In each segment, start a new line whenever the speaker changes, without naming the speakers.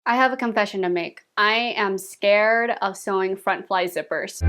I have a confession to make. I am scared of sewing front fly zippers.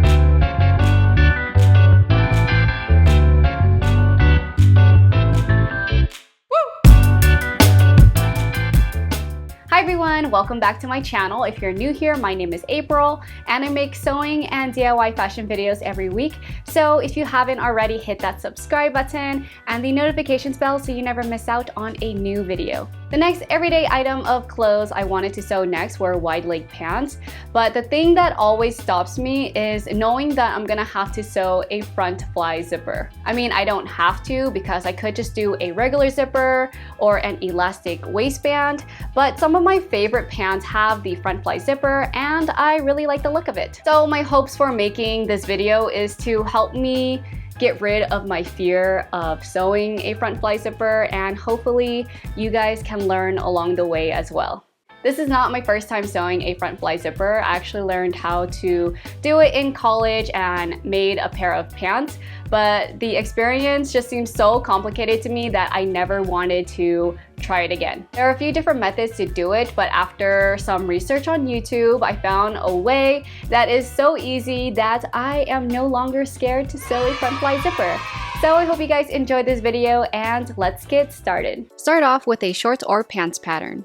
Hi everyone, welcome back to my channel. If you're new here, my name is April and I make sewing and DIY fashion videos every week. So if you haven't already, hit that subscribe button and the notifications bell so you never miss out on a new video. The next everyday item of clothes I wanted to sew next were wide leg pants, but the thing that always stops me is knowing that I'm gonna have to sew a front fly zipper. I mean, I don't have to because I could just do a regular zipper or an elastic waistband, but some of my favorite pants have the front fly zipper and I really like the look of it. So my hopes for making this video is to help me get rid of my fear of sewing a front fly zipper, and hopefully you guys can learn along the way as well. This is not my first time sewing a front fly zipper. I actually learned how to do it in college and made a pair of pants, but the experience just seems so complicated to me that I never wanted to try it again. There are a few different methods to do it, but after some research on YouTube, I found a way that is so easy that I am no longer scared to sew a front fly zipper. So I hope you guys enjoyed this video and let's get started. Start off with a shorts or pants pattern.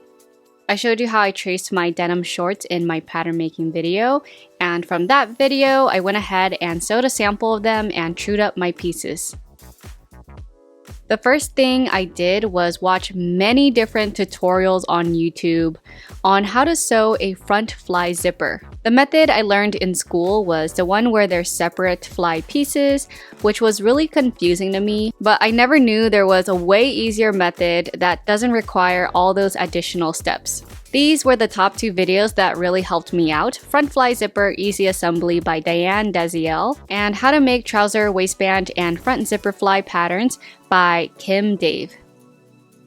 I showed you how I traced my denim shorts in my pattern making video, and from that video, I went ahead and sewed a sample of them and trued up my pieces. The first thing I did was watch many different tutorials on YouTube on how to sew a front fly zipper. The method I learned in school was the one where there's separate fly pieces, which was really confusing to me, but I never knew there was a way easier method that doesn't require all those additional steps. These were the top two videos that really helped me out: Front Fly Zipper Easy Assembly by Diane Deziel and How to Make Trouser Waistband and Front Zipper Fly Patterns by Kim Dave.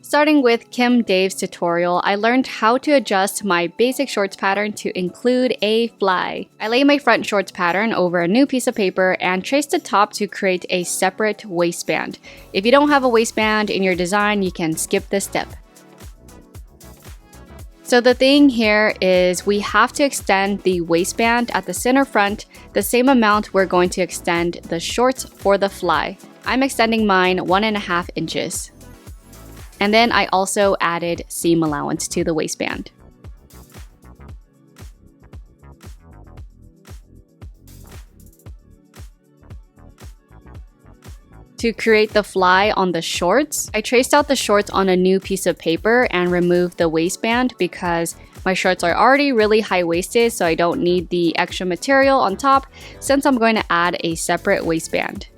Starting with Kim Dave's tutorial, I learned how to adjust my basic shorts pattern to include a fly. I lay my front shorts pattern over a new piece of paper and traced the top to create a separate waistband. If you don't have a waistband in your design, you can skip this step. So the thing here is we have to extend the waistband at the center front the same amount we're going to extend the shorts for the fly. I'm extending mine 1.5 inches. And then I also added seam allowance to the waistband. To create the fly on the shorts, I traced out the shorts on a new piece of paper and removed the waistband because my shorts are already really high-waisted, so I don't need the extra material on top since I'm going to add a separate waistband.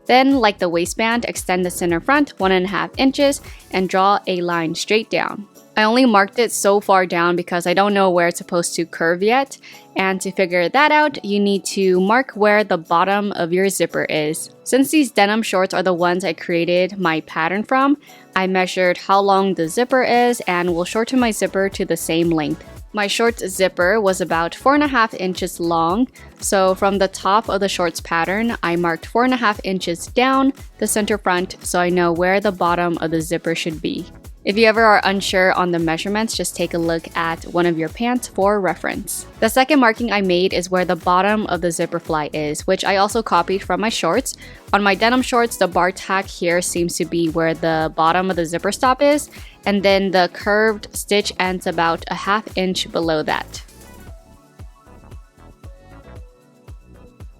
Then, like the waistband, extend the center front 1.5 inches and draw a line straight down. I only marked it so far down because I don't know where it's supposed to curve yet, and to figure that out, you need to mark where the bottom of your zipper is. Since these denim shorts are the ones I created my pattern from, I measured how long the zipper is and will shorten my zipper to the same length. My shorts zipper was about 4.5 inches long, so from the top of the shorts pattern, I marked 4.5 inches down the center front so I know where the bottom of the zipper should be. If you ever are unsure on the measurements, just take a look at one of your pants for reference. The second marking I made is where the bottom of the zipper fly is, which I also copied from my shorts. On my denim shorts, the bar tack here seems to be where the bottom of the zipper stop is, and then the curved stitch ends about 1/2 inch below that.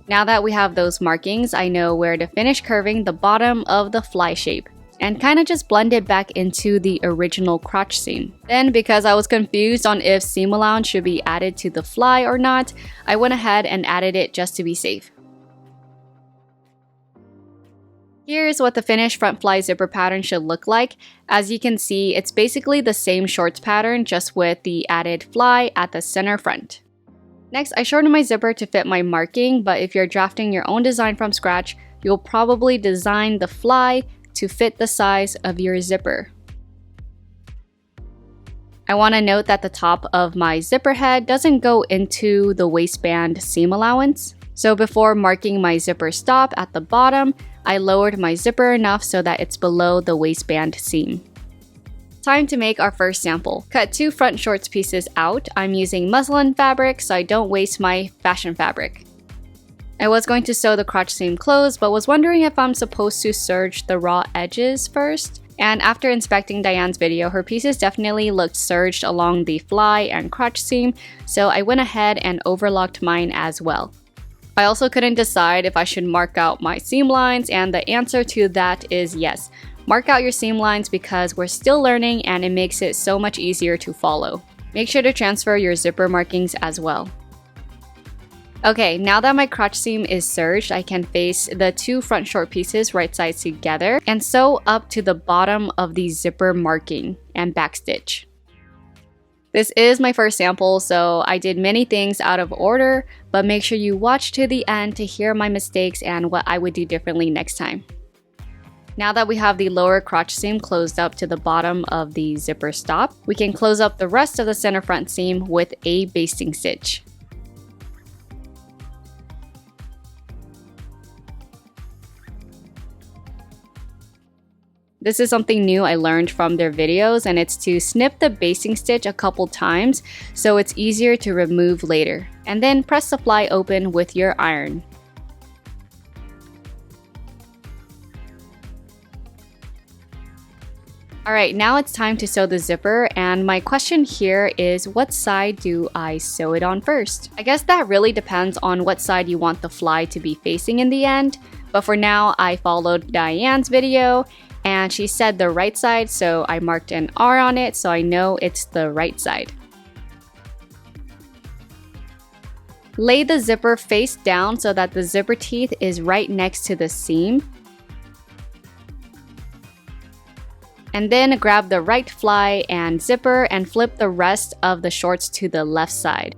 Now that we have those markings, I know where to finish curving the bottom of the fly shape and kind of just blend it back into the original crotch seam. Then, because I was confused on if seam allowance should be added to the fly or not, I went ahead and added it just to be safe. Here's what the finished front fly zipper pattern should look like. As you can see, it's basically the same shorts pattern, just with the added fly at the center front. Next, I shortened my zipper to fit my marking, but if you're drafting your own design from scratch, you'll probably design the fly to fit the size of your zipper. I want to note that the top of my zipper head doesn't go into the waistband seam allowance. So before marking my zipper stop at the bottom, I lowered my zipper enough so that it's below the waistband seam. Time to make our first sample. Cut 2 front shorts pieces out. I'm using muslin fabric so I don't waste my fashion fabric. I was going to sew the crotch seam closed, but was wondering if I'm supposed to serge the raw edges first. And after inspecting Diane's video, her pieces definitely looked serged along the fly and crotch seam, so I went ahead and overlocked mine as well. I also couldn't decide if I should mark out my seam lines, and the answer to that is yes. Mark out your seam lines because we're still learning and it makes it so much easier to follow. Make sure to transfer your zipper markings as well. Okay, now that my crotch seam is serged, I can face the 2 front short pieces right sides together and sew up to the bottom of the zipper marking and backstitch. This is my first sample, so I did many things out of order, but make sure you watch to the end to hear my mistakes and what I would do differently next time. Now that we have the lower crotch seam closed up to the bottom of the zipper stop, we can close up the rest of the center front seam with a basting stitch. This is something new I learned from their videos, and it's to snip the basting stitch a couple times so it's easier to remove later. And then press the fly open with your iron. Alright, now it's time to sew the zipper, and my question here is, what side do I sew it on first? I guess that really depends on what side you want the fly to be facing in the end, but for now I followed Diane's video and she said the right side, so I marked an R on it so I know it's the right side. Lay the zipper face down so that the zipper teeth is right next to the seam. And then grab the right fly and zipper and flip the rest of the shorts to the left side.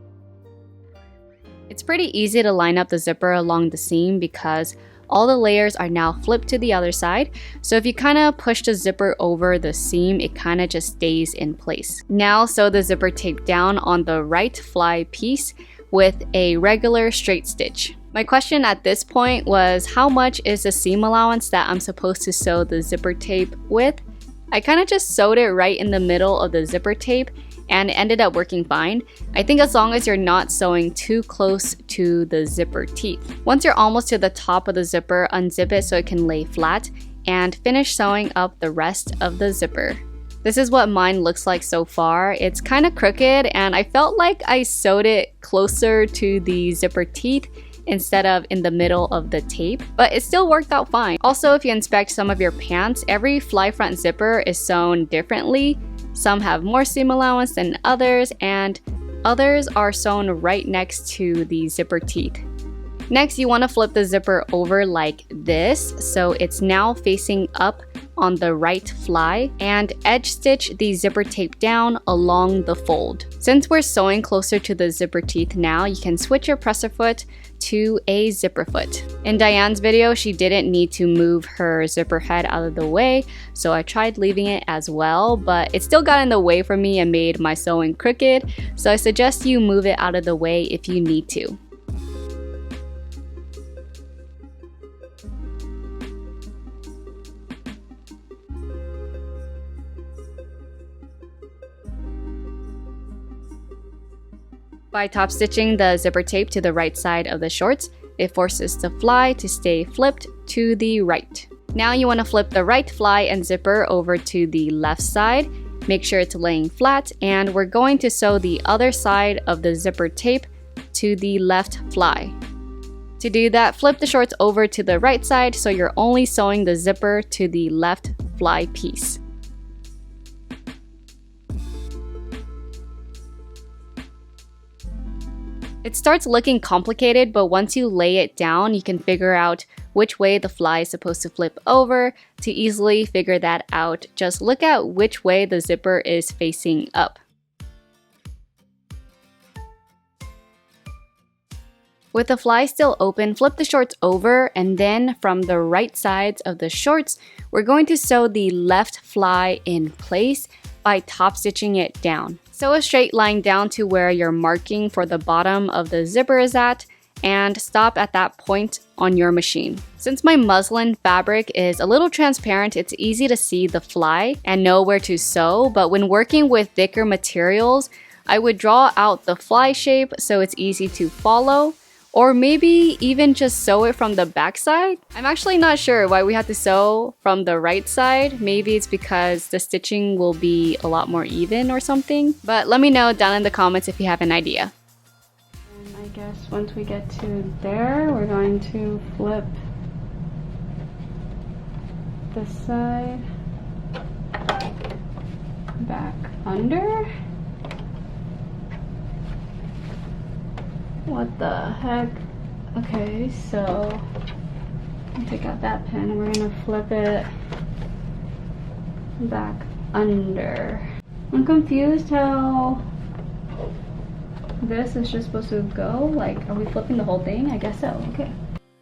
It's pretty easy to line up the zipper along the seam because all the layers are now flipped to the other side, so if you kind of push the zipper over the seam, it kind of just stays in place. Now sew the zipper tape down on the right fly piece with a regular straight stitch. My question at this point was, how much is the seam allowance that I'm supposed to sew the zipper tape with? I kind of just sewed it right in the middle of the zipper tape and it ended up working fine. I think as long as you're not sewing too close to the zipper teeth. Once you're almost to the top of the zipper, unzip it so it can lay flat and finish sewing up the rest of the zipper. This is what mine looks like so far. It's kind of crooked and I felt like I sewed it closer to the zipper teeth instead of in the middle of the tape, but it still worked out fine. Also, if you inspect some of your pants, every fly front zipper is sewn differently. Some have more seam allowance than others, and others are sewn right next to the zipper teeth. Next, you want to flip the zipper over like this, so it's now facing up on the right fly, and edge stitch the zipper tape down along the fold. Since we're sewing closer to the zipper teeth now, you can switch your presser foot to a zipper foot. In Diane's video, she didn't need to move her zipper head out of the way, so I tried leaving it as well, but it still got in the way for me and made my sewing crooked, so I suggest you move it out of the way if you need to. By top stitching the zipper tape to the right side of the shorts, it forces the fly to stay flipped to the right. Now you want to flip the right fly and zipper over to the left side. Make sure it's laying flat, and we're going to sew the other side of the zipper tape to the left fly. To do that, flip the shorts over to the right side so you're only sewing the zipper to the left fly piece. It starts looking complicated, but once you lay it down, you can figure out which way the fly is supposed to flip over. To easily figure that out, just look at which way the zipper is facing up. With the fly still open, flip the shorts over, and then from the right sides of the shorts, we're going to sew the left fly in place by top stitching it down. Sew a straight line down to where your marking for the bottom of the zipper is at, and stop at that point on your machine. Since my muslin fabric is a little transparent, it's easy to see the fly and know where to sew, but when working with thicker materials, I would draw out the fly shape so it's easy to follow, or maybe even just sew it from the back side. I'm actually not sure why we have to sew from the right side. Maybe it's because the stitching will be a lot more even or something, but let me know down in the comments if you have an idea. And I guess once we get to there, we're going to flip this side back under. What the heck? Okay, so I'll take out that pin. We're gonna flip it back under. I'm confused how this is just supposed to go. Like, are we flipping the whole thing? I guess so. Okay.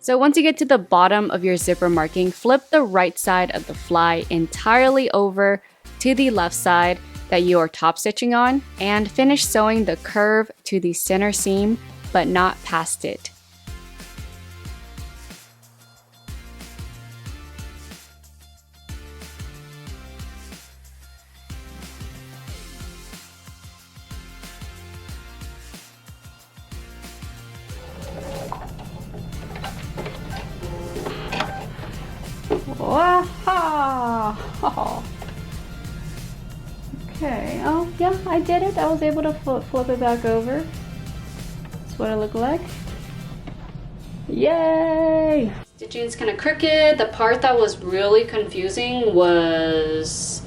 So once you get to the bottom of your zipper marking, flip the right side of the fly entirely over to the left side that you are top stitching on, and finish sewing the curve to the center seam, but not past it. Wow. Okay, oh yeah, I did it. I was able to flip it back over. That's what it looked like. Yay! Stitching is kind of crooked. The part that was really confusing was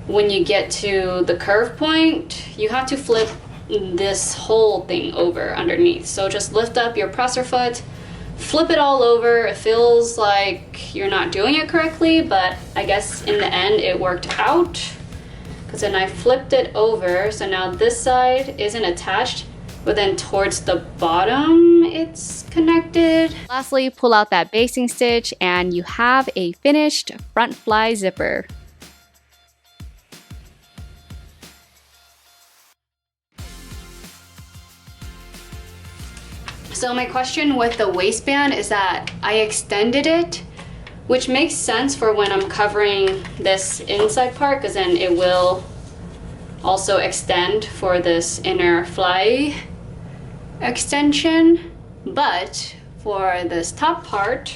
when you get to the curve point, you have to flip this whole thing over underneath. So just lift up your presser foot, flip it all over. It feels like you're not doing it correctly, but I guess in the end it worked out, because then I flipped it over, so now this side isn't attached, but then towards the bottom it's connected. Lastly, pull out that basting stitch and you have a finished front fly zipper. So my question with the waistband is that I extended it, which makes sense for when I'm covering this inside part, because then it will also extend for this inner fly extension. But for this top part,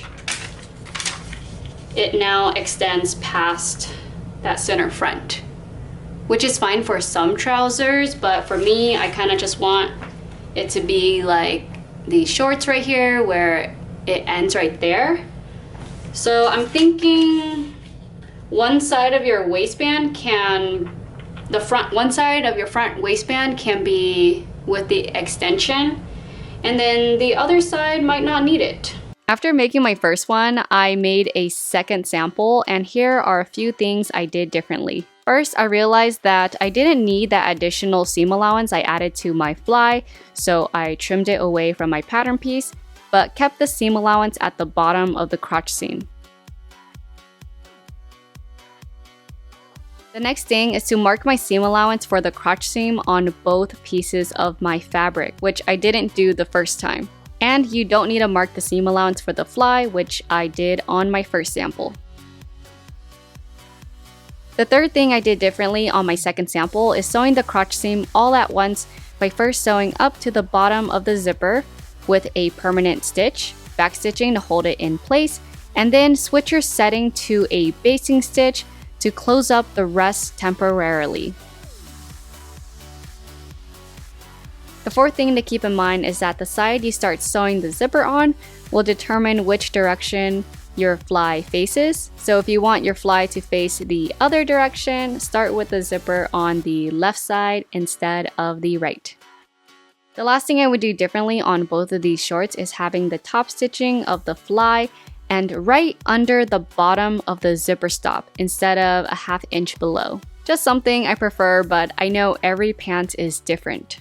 it now extends past that center front, which is fine for some trousers, but for me, I kind of just want it to be like these shorts right here where it ends right there. So I'm thinking one side of your waistband one side of your front waistband can be with the extension, and then the other side might not need it. After making my first one, I made a second sample, and here are a few things I did differently. First, I realized that I didn't need that additional seam allowance I added to my fly, so I trimmed it away from my pattern piece, but kept the seam allowance at the bottom of the crotch seam. The next thing is to mark my seam allowance for the crotch seam on both pieces of my fabric, which I didn't do the first time. And you don't need to mark the seam allowance for the fly, which I did on my first sample. The third thing I did differently on my second sample is sewing the crotch seam all at once by first sewing up to the bottom of the zipper with a permanent stitch, backstitching to hold it in place, and then switch your setting to a basting stitch to close up the rest temporarily. The fourth thing to keep in mind is that the side you start sewing the zipper on will determine which direction your fly faces. So if you want your fly to face the other direction, start with the zipper on the left side instead of the right. The last thing I would do differently on both of these shorts is having the top stitching of the fly and right under the bottom of the zipper stop instead of a ½ inch below. Just something I prefer, but I know every pant is different.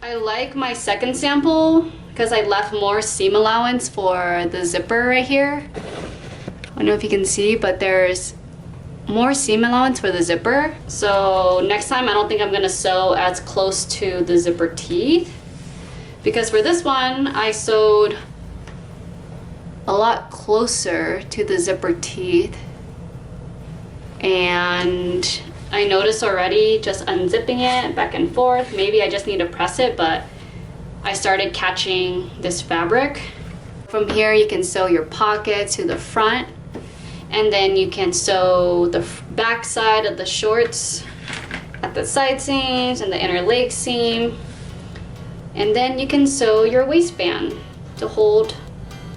I like my second sample because I left more seam allowance for the zipper right here. I don't know if you can see, but there's more seam allowance for the zipper. So next time I don't think I'm gonna sew as close to the zipper teeth, because for this one I sewed a lot closer to the zipper teeth. And I noticed already just unzipping it back and forth. Maybe I just need to press it, but I started catching this fabric. From here you can sew your pocket to the front, and then you can sew the back side of the shorts at the side seams and the inner leg seam. And then you can sew your waistband to hold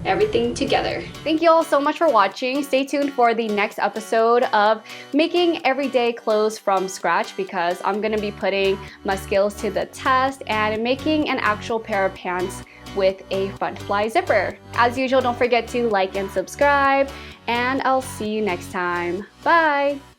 everything together. Thank you all so much for watching. Stay tuned for the next episode of making everyday clothes from scratch, because I'm gonna be putting my skills to the test and making an actual pair of pants with a front fly zipper. As usual, don't forget to like and subscribe, and I'll see you next time. Bye!